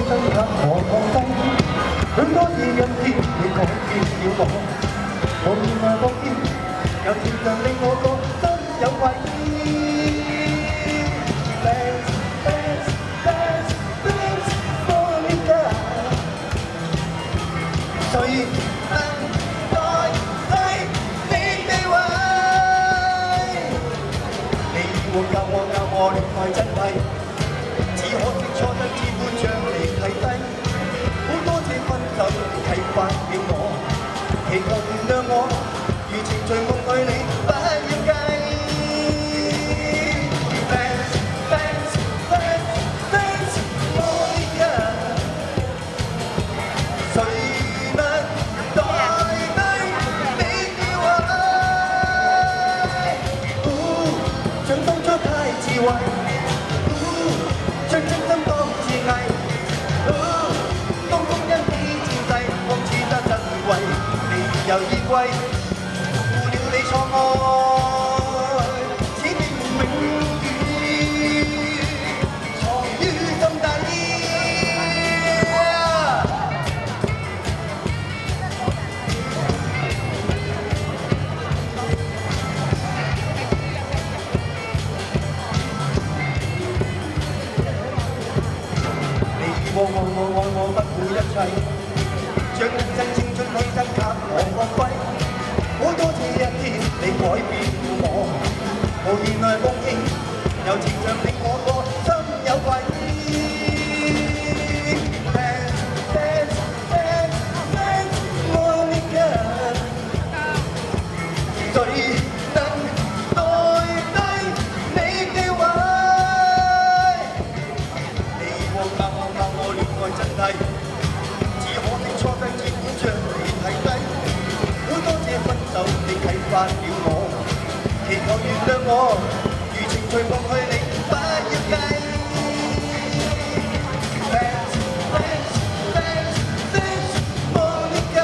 分給我放低，許多事因天你改變了我，無言來放天，有天亮令我覺得有愧。Thanks, thanks, thanks, thanks for me, girl。誰能代替你地位？你會教我戀愛真諦。只可惜錯得只會將你睇低，好多次分手啟發了我，祈求原諒我，如情隨夢裏你不要計。Thanks, thanks, thanks, thanks, Monica。誰能代替你嘅位？像當初太智慧。將真心當自藝，當風因你戰制，方知得珍貴。你又依歸，負了你錯愛，此情永遠藏於心底。我不顧一切，將一生青春犧牲給我光輝。好多謝一天你改變了我，無言來奉獻，柔情像令我個心有愧。Thanks, thanks, thanks, thanks, Monica。誰能代替你嘅位？你和教我戀愛真諦，只可惜錯得只管將你睇低，好多謝分手你啟發了我，祈求原諒我，如情隨夢去你不要計。Thanks, thanks, thanks, thanks, Monica。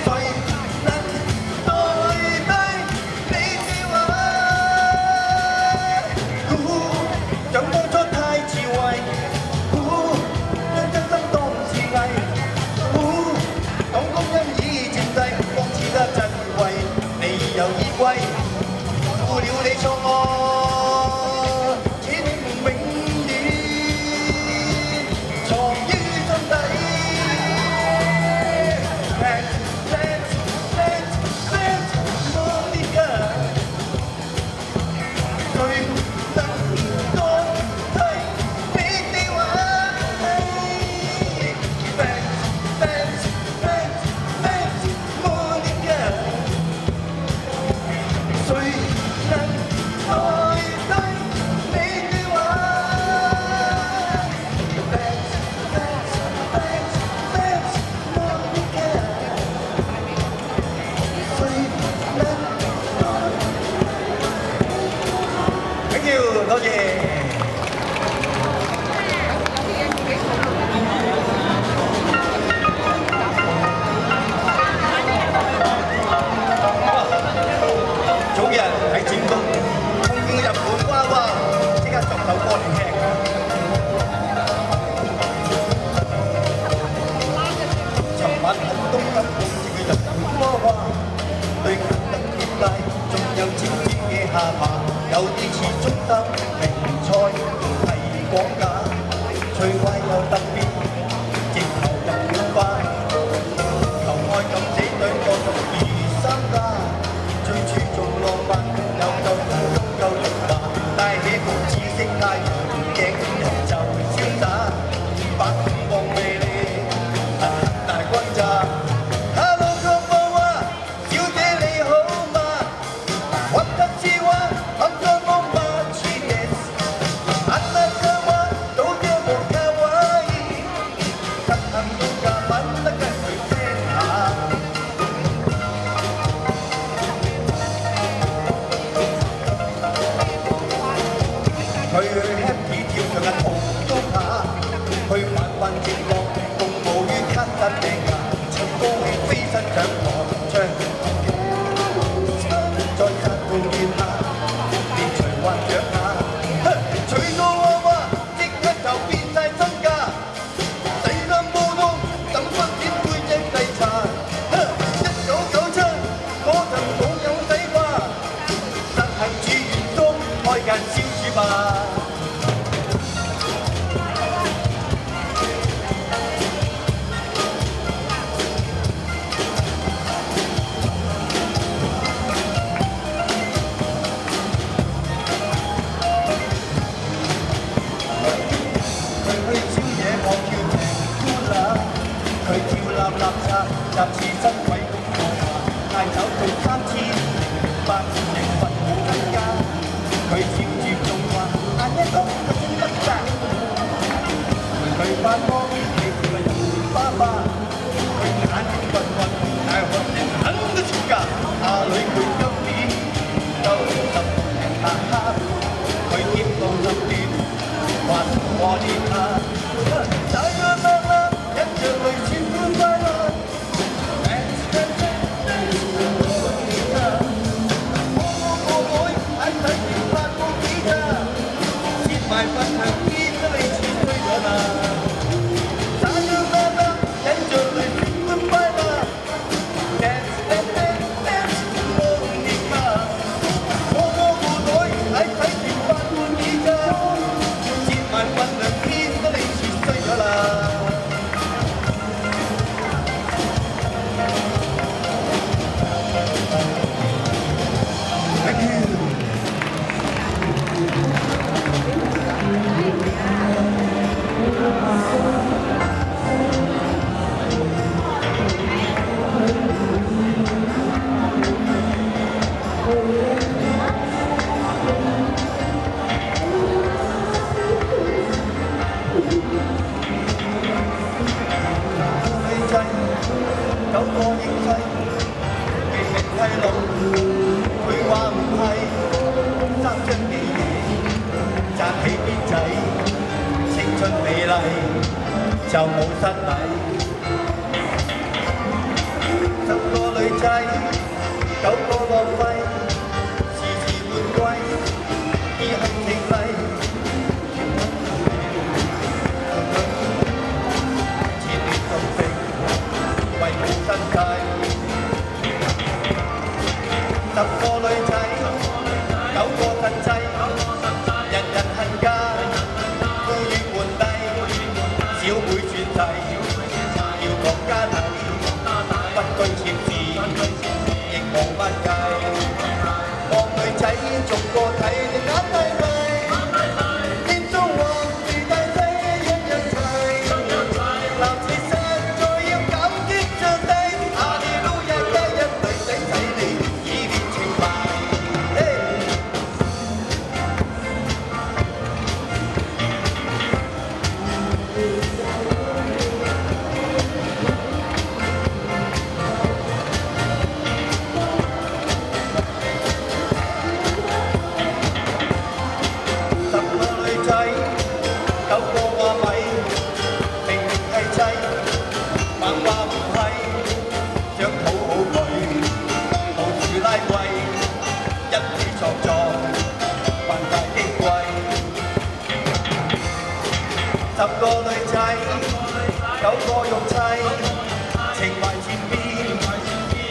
誰能代替你嘅位？像當初太智慧。又依歸，負了你錯愛，此情永遠藏於心底。Thanks, thanks, thanks, thanks, Monica。誰能代替你嘅位？ Thanks, thanks, thanks, thanks, Monica。誰能代替你嘅位 ？Thanks, thanks, thanks, thanks, Monica。誰能代？Thank you，多謝。早幾日喺尖東東京日本娃娃，即刻作首歌嚟聽。尋晚喺東京碰見嘅日本娃娃，對眼瞪結大，仲有尖尖嘅下巴，有啲似中德名菜係廣架，趣怪又特別，直頭入了班。求愛咁這對個獨二三家。最注重浪漫，又夠風中夠肉麻，戴起副紫色太陽鏡，人就瀟灑，白光魅力，大轟炸。Hello， 娃娃，小姐你好嗎？我的希望，我的夢吧，去 yes。あなたはとても可愛い。發光，你係人爸爸，佢眼睛混混，但係學人肯都全㗎。阿女佢今年90下下，佢兼到10段，還我憐他。仔啊媽媽，一着淚千歡快樂。快分享天都你似衰咗啦！咋樣媽媽忍着淚歡快樂 ，dance dance dance dance， 冇跌㗎。我個女喺睇住發滿耳咋，千萬分享天都你似衰咗啦！9個應勢，明明係路，佢話唔係，3張幾嘢，紮起辮仔，青春美麗就冇失禮。10個女仔，9個浪費，時時換季，意係情麗。為護身體，10個女仔，9個實際，人人恨嫁，富裕換低，小妹轉世，要講家底，不居妾侍，亦無乜計。望女仔逐個睇，你眼閉閉，臉中黃樹大細樣樣齊，男子實在要感激上帝，哈利路亞加一對仔仔你，以烈情懷。10個女仔，9個話米，明明係妻，猛話唔係，想討好佢，無處拉貴，一起創作，扮大矜貴。10個女仔，9個玉砌，情懷前邊，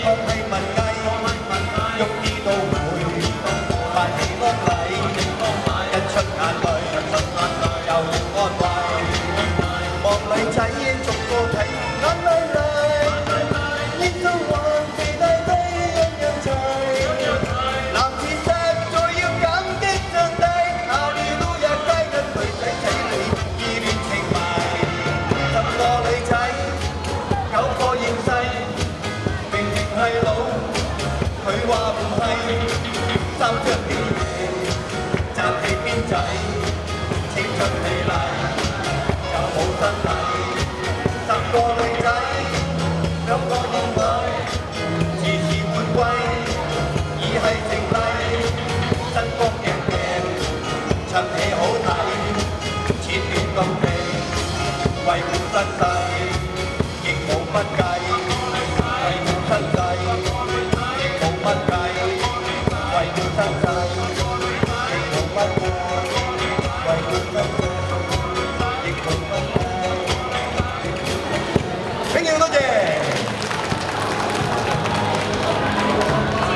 學係文藝，喐啲都會，扮起安禮。一出眼淚，又安慰。望女仔逐個睇，眼淚淚，臉中黃肥大細樣樣齊。男士實在要感激上帝，哈利路亞加一對仔仔你，意亂情迷。10個女仔，9個應勢，明明係老，佢話唔係，3張幾嘢。紮起辮仔，青春美麗就冇失禮。10個女仔，2個應對，時時換季，已係情例。新光鏡鏡，襯戲好睇，切斷禁忌，為護身世，亦冇乜計。為護身世，亦冇乜計。為護身世。永遠多謝。